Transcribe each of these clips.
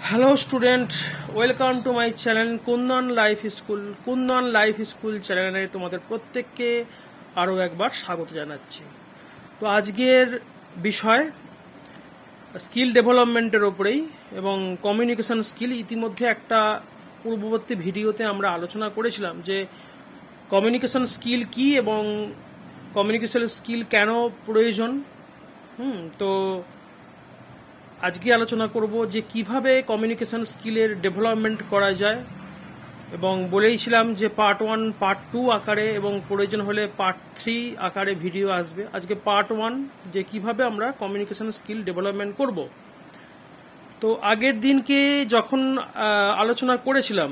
Hello student, welcome to my channel Kundan life school চ্যানেলে তোমাদের প্রত্যেককে আরও একবার স্বাগত জানাচ্ছি। তো আজকের বিষয় স্কিল ডেভেলপমেন্টের ওপরেই এবং কমিউনিকেশন স্কিল। ইতিমধ্যে একটা পূর্ববর্তী ভিডিওতে আমরা আলোচনা করেছিলাম যে কমিউনিকেশন স্কিল কি এবং কমিউনিকেশন স্কিল কেন প্রয়োজন। তো আজকে আলোচনা করব যে কিভাবে কমিউনিকেশন স্কিলের ডেভেলপমেন্ট করা যায়, এবং বলেইছিলাম যে পার্ট 1 পার্ট 2 আকারে এবং প্রয়োজন হলে পার্ট 3 আকারে ভিডিও আসবে। আজকে পার্ট 1 যে কিভাবে আমরা কমিউনিকেশন স্কিল ডেভেলপমেন্ট করব। তো আগের দিনকে যখন আলোচনা করেছিলাম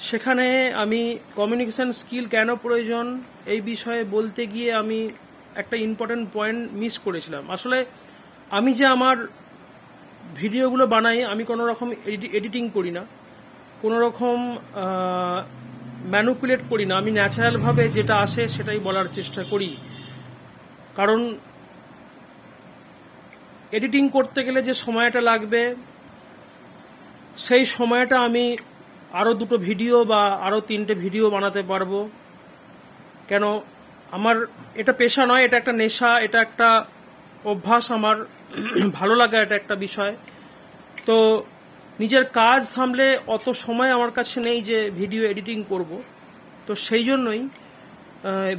সেখানে আমি কমিউনিকেশন স্কিল কেন প্রয়োজন এই বিষয়ে বলতে গিয়ে আমি একটা ইম্পর্টেন্ট পয়েন্ট মিস করেছিলাম। আসলে আমি যে আমার ভিডিওগুলো বানাই, আমি কোনো রকম এডিটিং করি না, কোনো রকম ম্যানুপুলেট করি না। আমি ন্যাচারালভাবে যেটা আসে সেটাই বলার চেষ্টা করি। কারণ এডিটিং করতে গেলে যে সময়টা লাগবে সেই সময়টা আমি আরও 2টো ভিডিও বা আরও 3টে ভিডিও বানাতে পারবো। কেন, আমার এটা পেশা নয়, এটা একটা নেশা, এটা একটা অভ্যাস, আমার ভালো লাগা, এটা একটা বিষয়। তো নিজের কাজ সামলে অত সময় আমার কাছে নেই যে ভিডিও এডিটিং করব। তো সেই জন্যই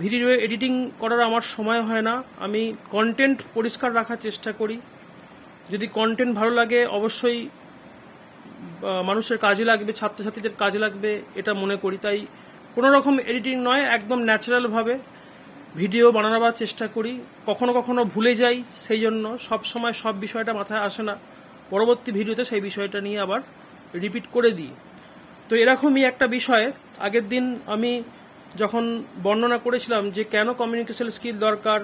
ভিডিও এডিটিং করার আমার সময় হয় না। আমি কন্টেন্ট পরিষ্কার রাখার চেষ্টা করি। যদি কন্টেন্ট ভালো লাগে অবশ্যই মানুষের কাজে লাগবে, ছাত্রছাত্রীদের কাজে লাগবে এটা মনে করি। তাই কোনো রকম এডিটিং নয়, একদম ন্যাচারালভাবে ভিডিও বানানোর চেষ্টা করি। কখনো কখনো ভুলে যাই, সেই জন্য সব সময় সব বিষয়টা মাথায় আসে না। পরবর্তী ভিডিওতে সেই বিষয়টা নিয়ে আবার রিপিট করে দিই। তো এরকমই একটা বিষয় আগের দিন আমি যখন বর্ণনা করেছিলাম যে কেন কমিউনিকেশন স্কিল দরকার,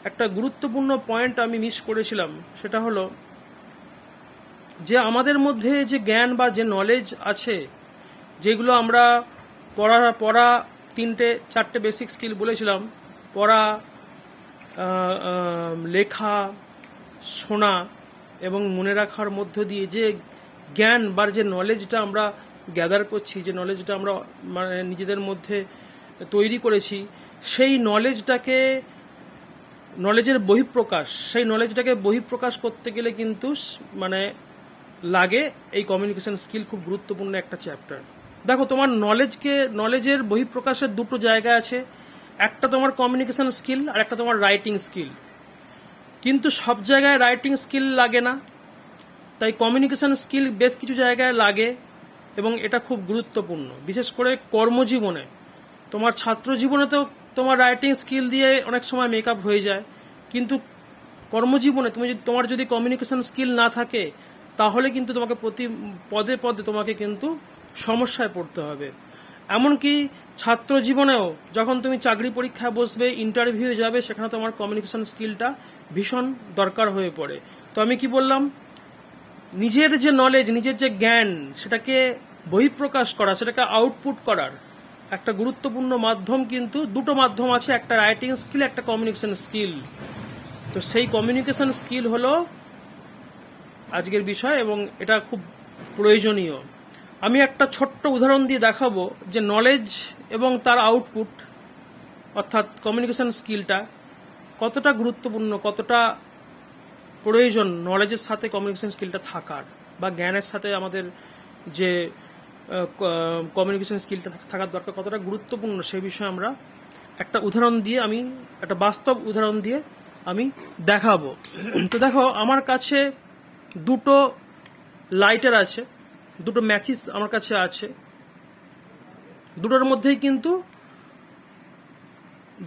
একটা গুরুত্বপূর্ণ পয়েন্ট আমি মিস করেছিলাম। সেটা হলো যে আমাদের মধ্যে যে জ্ঞান বা যে নলেজ আছে, যেগুলো আমরা পড়া 3-4টে বেসিক স্কিল বলেছিলাম, পড়া, লেখা, শোনা এবং মনে রাখার মধ্য দিয়ে যে জ্ঞান বা যে নলেজটা আমরা গ্যাদার করছি, যে নলেজটা আমরা মানে নিজেদের মধ্যে তৈরি করেছি, সেই নলেজের বহিঃপ্রকাশ, সেই নলেজটাকে বহিঃপ্রকাশ করতে গেলে কিন্তু মানে লাগে এই কমিউনিকেশন স্কিল। খুব গুরুত্বপূর্ণ একটা চ্যাপ্টার। দেখো, তোমার নলেজের বহিঃপ্রকাশের 2টো জায়গা আছে। একটা তোমার কমিউনিকেশন স্কিল আর একটা তোমার রাইটিং স্কিল। কিন্তু সব জায়গায় রাইটিং স্কিল লাগে না, তাই কমিউনিকেশন স্কিল বেশ কিছু জায়গায় লাগে এবং এটা খুব গুরুত্বপূর্ণ। বিশেষ করে কর্মজীবনে, তোমার ছাত্র জীবনেতেও তোমার রাইটিং স্কিল দিয়ে অনেক সময় মেকআপ হয়ে যায়, কিন্তু কর্মজীবনে তোমার যদি কমিউনিকেশন স্কিল না থাকে তাহলে কিন্তু তোমাকে প্রতি পদে পদে তোমাকে কিন্তু সমস্যায় পড়তে হবে। এমনকি ছাত্র জীবনেও যখন তুমি চাকরি পরীক্ষায় বসবে, ইন্টারভিউ যাবে, সেখানে তোমার কমিউনিকেশন স্কিলটা ভীষণ দরকার হয়ে পড়ে। তো আমি কি বললাম, নিজের যে নলেজ, নিজের যে জ্ঞান, সেটাকে বহিঃপ্রকাশ করা, সেটাকে আউটপুট করার একটা গুরুত্বপূর্ণ মাধ্যম কিন্তু 2টো মাধ্যম আছে, একটা রাইটিং স্কিল, একটা কমিউনিকেশন স্কিল। তো সেই কমিউনিকেশন স্কিল হলো আজকের বিষয় এবং এটা খুব প্রয়োজনীয়। আমি একটা ছোট্ট উদাহরণ দিয়ে দেখাবো যে নলেজ এবং তার আউটপুট অর্থাৎ কমিউনিকেশন স্কিলটা কতটা গুরুত্বপূর্ণ, কতটা প্রয়োজন নলেজের সাথে কমিউনিকেশন স্কিলটা থাকার, বা জ্ঞানের সাথে আমাদের যে কমিউনিকেশন স্কিলটা থাকার দরকার কতটা গুরুত্বপূর্ণ, সেই বিষয়ে আমরা একটা উদাহরণ দিয়ে, আমি একটা বাস্তব উদাহরণ দিয়ে আমি দেখাবো। তো দেখো, আমার কাছে 2টো লাইটার আছে, 2টো ম্যাচিস আমার কাছে আছে। 2টোর মধ্যেই কিন্তু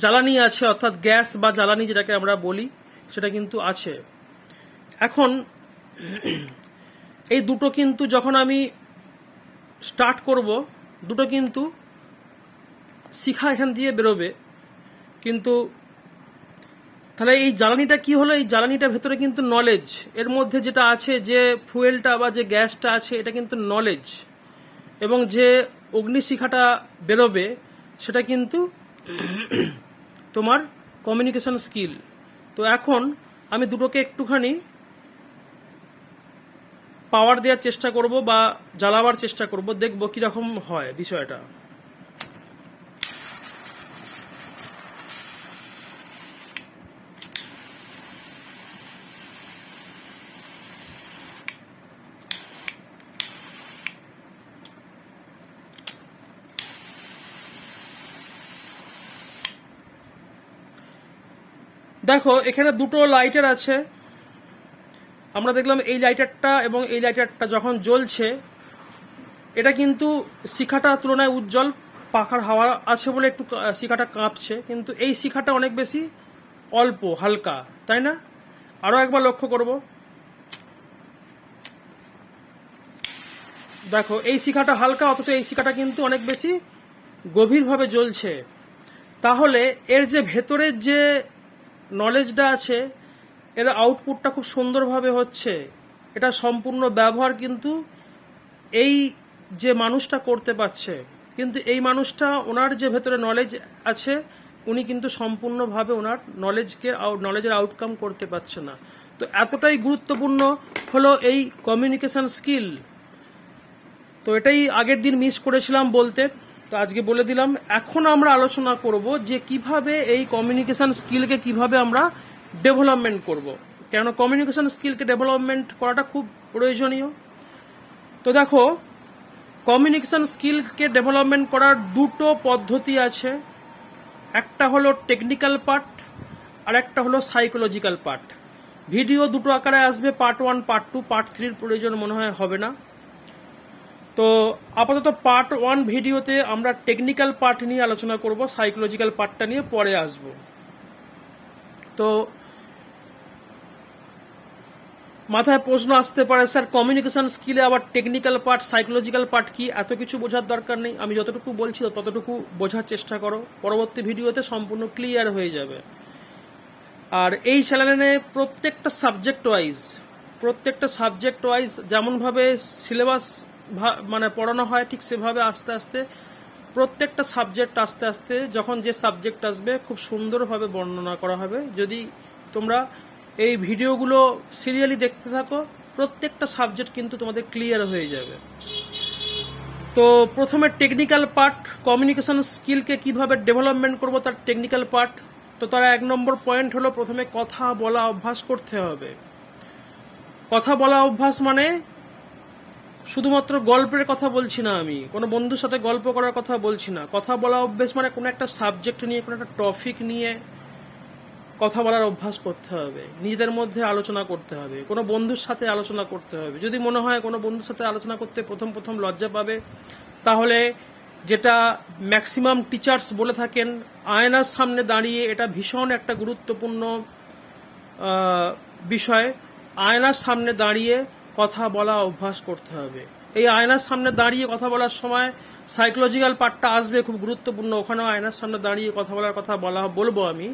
জ্বালানি আছে, অর্থাৎ গ্যাস বা জ্বালানি যেটাকে আমরা বলি, সেটা কিন্তু আছে। এখন এই 2টো কিন্তু যখন আমি স্টার্ট করব, 2টো কিন্তু শিখা এখান দিয়ে বেরোবে। কিন্তু তাহলে এই জ্বালানিটা কি হলো, এই জ্বালানিটার ভেতরে কিন্তু নলেজ, এর মধ্যে যেটা আছে, যে ফুয়েলটা বা যে গ্যাসটা আছে, এটা কিন্তু নলেজ, এবং যে অগ্নিশিখাটা বেরোবে সেটা কিন্তু তোমার কমিউনিকেশন স্কিল। তো এখন আমি 2টোকে একটুখানি পাওয়ার দেওয়ার চেষ্টা করব বা জ্বালাবার চেষ্টা করব, দেখব কিরকম হয় বিষয়টা। দেখো এখানে দুটো লাইটার আছে, আমরা দেখলাম এই লাইটারটা এবং এই লাইটারটা যখন জ্বলছে এটা কিন্তু শিখাটা তুলনায় উজ্জ্বল, পাখার হাওয়া আছে বলে একটু শিখাটা কাঁপছে, কিন্তু এই শিখাটা অনেক বেশি অল্প হালকা, তাই না? আরও একবার লক্ষ্য করব, দেখো এই শিখাটা হালকা অথচ এই শিখাটা কিন্তু অনেক বেশি গভীরভাবে জ্বলছে। তাহলে এর যে ভেতরের যে নলেজটা আছে এর আউটপুটটা খুব সুন্দরভাবে হচ্ছে, এটা সম্পূর্ণ ব্যবহার কিন্তু এই যে মানুষটা করতে পারছে, কিন্তু এই মানুষটা ওনার যে ভেতরে নলেজ আছে উনি কিন্তু সম্পূর্ণভাবে ওনার নলেজের আউটকাম করতে পারছে না। তো এতটাই গুরুত্বপূর্ণ হলো এই কমিউনিকেশন স্কিল। তো এটাই আগের দিন মিস করেছিলাম বলতে, তো আজকে বলে দিলাম। এখন আমরা আলোচনা করব যে কিভাবে এই কমিউনিকেশন স্কিলকে কিভাবে আমরা ডেভেলপমেন্ট করব, কেন কমিউনিকেশন স্কিলকে ডেভেলপমেন্ট করাটা খুব প্রয়োজনীয়। তো দেখো কমিউনিকেশন স্কিলকে ডেভেলপমেন্ট করার দুটো পদ্ধতি আছে, একটা হলো টেকনিক্যাল পার্ট আর একটা হলো সাইকোলজিক্যাল পার্ট। ভিডিও দুটো আকারে আসবে, পার্ট 1 পার্ট 2, পার্ট 3 প্রয়োজন মনে হয় হবে না। তো আপাতত পার্ট 1 ভিডিওতে আমরা টেকনিক্যাল পার্ট নিয়ে আলোচনা করব, সাইকোলজিক্যাল পার্টটা নিয়ে পরে আসব। তো মাথায় প্রশ্ন আসতে পারে, স্যার কমিউনিকেশন স্কিলে আবার টেকনিক্যাল পার্ট সাইকোলজিক্যাল পার্ট কি? এত কিছু বোঝার দরকার নেই, আমি যতটুকু বলছি ততটুকু বোঝার চেষ্টা করো, পরবর্তী ভিডিওতে সম্পূর্ণ ক্লিয়ার হয়ে যাবে। আর এই চ্যানেলে প্রত্যেকটা সাবজেক্ট ওয়াইজ যেমনভাবে সিলেবাস মানে পড়ানো হয় ঠিক সেভাবে আস্তে আস্তে প্রত্যেকটা সাবজেক্ট আস্তে আস্তে যখন যে সাবজেক্ট আসবে খুব সুন্দরভাবে বর্ণনা করা হবে। যদি তোমরা এই ভিডিওগুলো সিরিয়ালি দেখতে থাকো প্রত্যেকটা সাবজেক্ট কিন্তু তোমাদের ক্লিয়ার হয়ে যাবে। তো প্রথমে টেকনিক্যাল পার্ট, কমিউনিকেশন স্কিলকে কিভাবে ডেভেলপমেন্ট করব তার টেকনিক্যাল পার্ট। তো তার 1 নম্বর পয়েন্ট হলো প্রথমে কথা বলা অভ্যাস করতে হবে। কথা বলা অভ্যাস মানে শুধুমাত্র গল্পের কথা বলছি না, আমি কোনো বন্ধুর সাথে গল্প করার কথা বলছি না। কথা বলা অভ্যাস মানে কোনো একটা সাবজেক্ট নিয়ে, কোনো একটা টপিক নিয়ে কথা বলার অভ্যাস করতে হবে, নিজেদের মধ্যে আলোচনা করতে হবে, কোনো বন্ধুর সাথে আলোচনা করতে হবে। যদি মনে হয় কোনো বন্ধুর সাথে আলোচনা করতে প্রথম লজ্জা পাবে, তাহলে যেটা ম্যাক্সিমাম টিচার্স বলে থাকেন আয়নার সামনে দাঁড়িয়ে, এটা ভীষণ একটা গুরুত্বপূর্ণ বিষয়। আয়নার সামনে দাঁড়িয়ে কথা বলা অভ্যাস করতে হবে। এই আয়নার সামনে দাঁড়িয়ে কথা বলার সময় সাইকোলজিক্যাল পার্টটা আসবে, খুব গুরুত্বপূর্ণ, ওখানেও আয়নার সামনে দাঁড়িয়ে কথা বলার কথা বলবো আমি।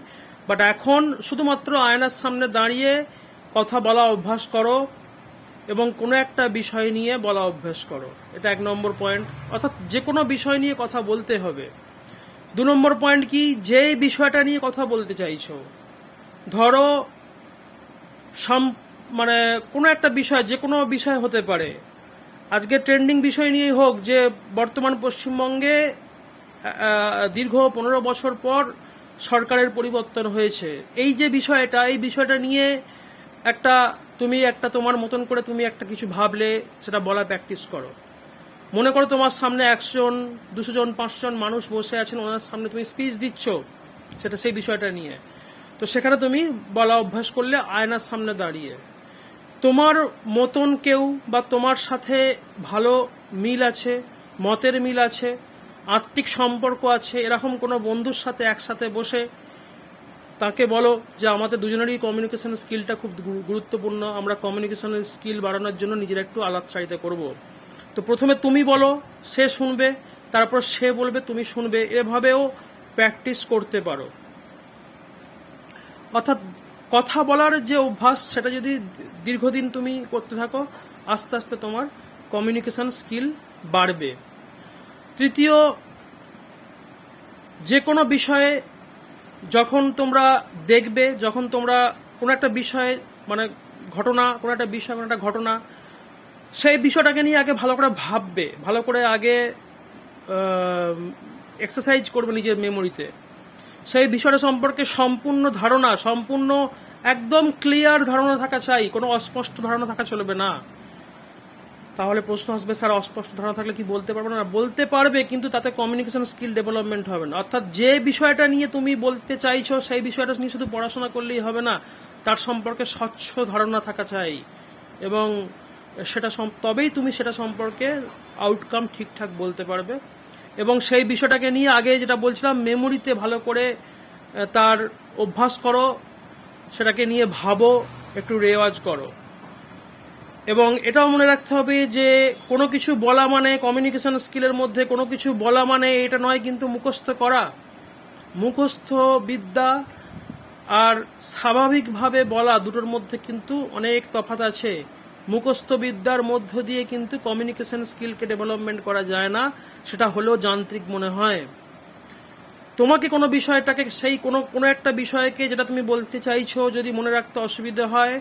বাট এখন শুধুমাত্র আয়নার সামনে দাঁড়িয়ে কথা বলা অভ্যাস করো এবং কোনো একটা বিষয় নিয়ে বলা অভ্যাস করো, এটা 1 নম্বর পয়েন্ট। অর্থাৎ যে কোনো বিষয় নিয়ে কথা বলতে হবে। 2 নম্বর পয়েন্ট কি, যে বিষয়টা নিয়ে কথা বলতে চাইছো, ধরো মানে কোনো একটা বিষয়, যে কোনো বিষয় হতে পারে, আজকে ট্রেন্ডিং বিষয় নিয়েই হোক যে বর্তমান পশ্চিমবঙ্গে দীর্ঘ 15 বছর পর সরকারের পরিবর্তন হয়েছে, এই যে বিষয়টা, এই বিষয়টা নিয়ে তুমি তোমার মতন করে তুমি একটা কিছু ভাবলে সেটা বলা প্র্যাকটিস করো। মনে করো তোমার সামনে 100 জন 200 জন 500 জন মানুষ বসে আছেন, ওনার সামনে তুমি স্পিচ দিচ্ছ সেটা সেই বিষয়টা নিয়ে, তো সেখানে তুমি বলা অভ্যাস করলে আয়নার সামনে দাঁড়িয়ে। তোমার মতন কেউ বা তোমার সাথে ভালো মিল আছে, মতের মিল আছে, আত্মিক সম্পর্ক আছে, এরকম কোনো বন্ধুর সাথে একসাথে বসে তাকে বলো যে আমাদের দুজনেরই কমিউনিকেশন স্কিলটা খুব গুরুত্বপূর্ণ, আমরা কমিউনিকেশনের স্কিল বাড়ানোর জন্য নিজের একটু আলাপচারিতা করব। তো প্রথমে তুমি বলো, সে শুনবে, তারপর সে বলবে, তুমি শুনবে, এভাবেও প্র্যাকটিস করতে পারো। অর্থাৎ কথা বলার যে অভ্যাস সেটা যদি দীর্ঘদিন তুমি করতে থাকো, আস্তে আস্তে তোমার কমিউনিকেশন স্কিল বাড়বে। তৃতীয়, যে কোনো বিষয়ে যখন তোমরা দেখবে, যখন তোমরা কোনো একটা বিষয়ে মানে ঘটনা, কোনো একটা বিষয়, কোনো একটা ঘটনা সেই বিষয়টাকে নিয়ে আগে ভালো করে ভাববে, ভালো করে আগে এক্সারসাইজ করবে নিজের মেমোরিতে। সেই বিষয়টা সম্পর্কে সম্পূর্ণ ধারণা, সম্পূর্ণ একদম ক্লিয়ার ধারণা থাকা চাই, কোনো অস্পষ্ট ধারণা থাকা চলবে না। তাহলে প্রশ্ন আসবে, স্যার অস্পষ্ট ধারণা থাকলে কি বলতে পারবে না? বলতে পারবে, কিন্তু তাতে কমিউনিকেশন স্কিল ডেভেলপমেন্ট হবে না। অর্থাৎ যে বিষয়টা নিয়ে তুমি বলতে চাইছো সেই বিষয়টা নিয়ে শুধু পড়াশোনা করলেই হবে না, তার সম্পর্কে স্বচ্ছ ধারণা থাকা চাই, এবং সেটা তবেই তুমি সেটা সম্পর্কে আউটকাম ঠিকঠাক বলতে পারবে। এবং সেই বিষয়টাকে নিয়ে আগে যেটা বলছিলাম, মেমোরিতে ভালো করে তার অভ্যাস করো, সেটাকে নিয়ে ভাবো, একটু রেওয়াজ করো। এবং এটাও মনে রাখতে হবে যে কোনো কিছু বলা মানে, কমিউনিকেশন স্কিলের মধ্যে কোনো কিছু বলা মানে এটা নয় কিন্তু মুখস্থ করা। মুখস্থ বিদ্যা আর স্বাভাবিকভাবে বলা দুটোর মধ্যে কিন্তু অনেক তফাৎ আছে। মুখস্থ বিদ্যার মধ্য দিয়ে কিন্তু কমিউনিকেশন স্কিলকে ডেভেলপমেন্ট করা যায় না, সেটা হলেও যান্ত্রিক মনে হয়। তোমাকে কোনো বিষয়টাকে, সেই কোনো একটা বিষয়কে যেটা তুমি বলতে চাইছো যদি মনে রাখতে অসুবিধা হয়,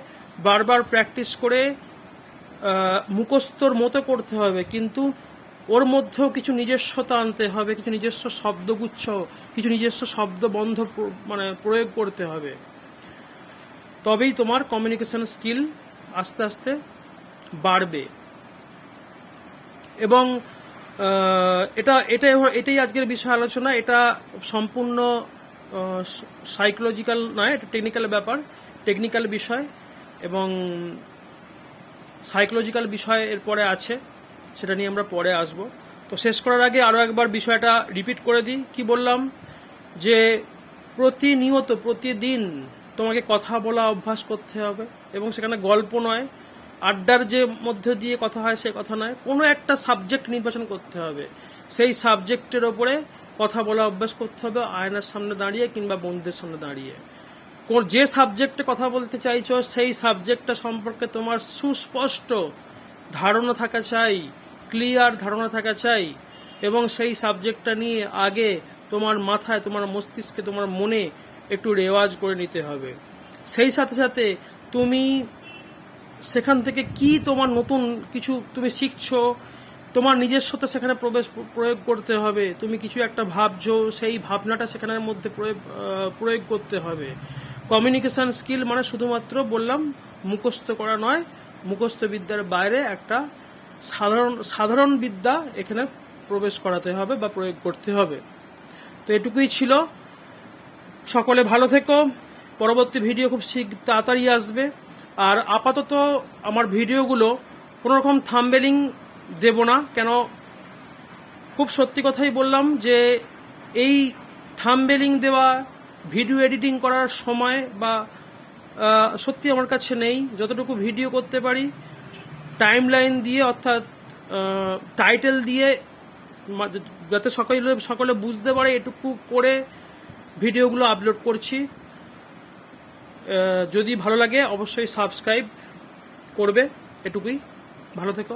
বারবার প্র্যাকটিস করে মুখস্থর মতো করতে হবে, কিন্তু ওর মধ্যেও কিছু নিজস্বতা আনতে হবে, কিছু নিজস্ব শব্দগুচ্ছ, কিছু নিজস্ব শব্দবন্ধ মানে প্রয়োগ করতে হবে। তবেই তোমার কমিউনিকেশন স্কিল আস্তে আস্তে বাড়বে। এবং এটাই আজকের বিষয় আলোচনা। এটা সম্পূর্ণ সাইকোলজিক্যাল নয়, এটা টেকনিক্যাল ব্যাপার, টেকনিক্যাল বিষয়, এবং সাইকোলজিক্যাল বিষয় এরপরে আছে, সেটা নিয়ে আমরা পরে আসব। তো শেষ করার আগে আরও একবার বিষয়টা রিপিট করে দিই। কি বললাম? যে প্রতিনিয়ত, প্রতিদিন তোমাকে কথা বলা অভ্যাস করতে হবে, এবং সেখানে গল্প নয়, আড্ডার যে মধ্যে দিয়ে কথা হয় সে কথা নয়, কোনো একটা সাবজেক্ট নির্বাচন করতে হবে, সেই সাবজেক্টের ওপরে কথা বলা অভ্যাস করতে হবে, আয়নার সামনে দাঁড়িয়ে কিংবা বন্ধুদের সামনে দাঁড়িয়ে। যে সাবজেক্টে কথা বলতে চাইছো সেই সাবজেক্টটা সম্পর্কে তোমার সুস্পষ্ট ধারণা থাকা চাই, ক্লিয়ার ধারণা থাকা চাই, এবং সেই সাবজেক্টটা নিয়ে আগে তোমার মাথায়, তোমার মস্তিষ্কে, তোমার মনে একটু রেওয়াজ করে নিতে হবে। সেই সাথে সাথে তুমি সেখান থেকে কি তোমার নতুন কিছু তুমি শিখছো, তোমার নিজস্বতা সেখানে প্রয়োগ করতে হবে। তুমি কিছু একটা ভাবছো, সেই ভাবনাটা সেখানের মধ্যে প্রয়োগ করতে হবে। কমিউনিকেশন স্কিল মানে শুধুমাত্র বললাম মুখস্থ করা নয়, মুখস্থ বিদ্যার বাইরে একটা সাধারণ বিদ্যা এখানে প্রবেশ করাতে হবে বা প্রয়োগ করতে হবে। তো এটুকুই ছিল। সকলে ভালো থেকো। পরবর্তী ভিডিও খুব তাড়াতাড়ি আসবে। আর আপাতত আমার ভিডিওগুলো কোনো রকম থাম্বনেলিং দেব না, কেন খুব সত্যি কথাই বললাম যে এই থাম্বনেলিং দেওয়া, ভিডিও এডিটিং করার সময় বা সত্যি আমার কাছে নেই। যতটুকু ভিডিও করতে পারি টাইমলাইন দিয়ে, অর্থাৎ টাইটেল দিয়ে, যাতে সকলে বুঝতে পারে এটুকু করে ভিডিওগুলো আপলোড করছি। যদি ভালো লাগে অবশ্যই সাবস্ক্রাইব করবে। এটুকুই। ভালো থেকো।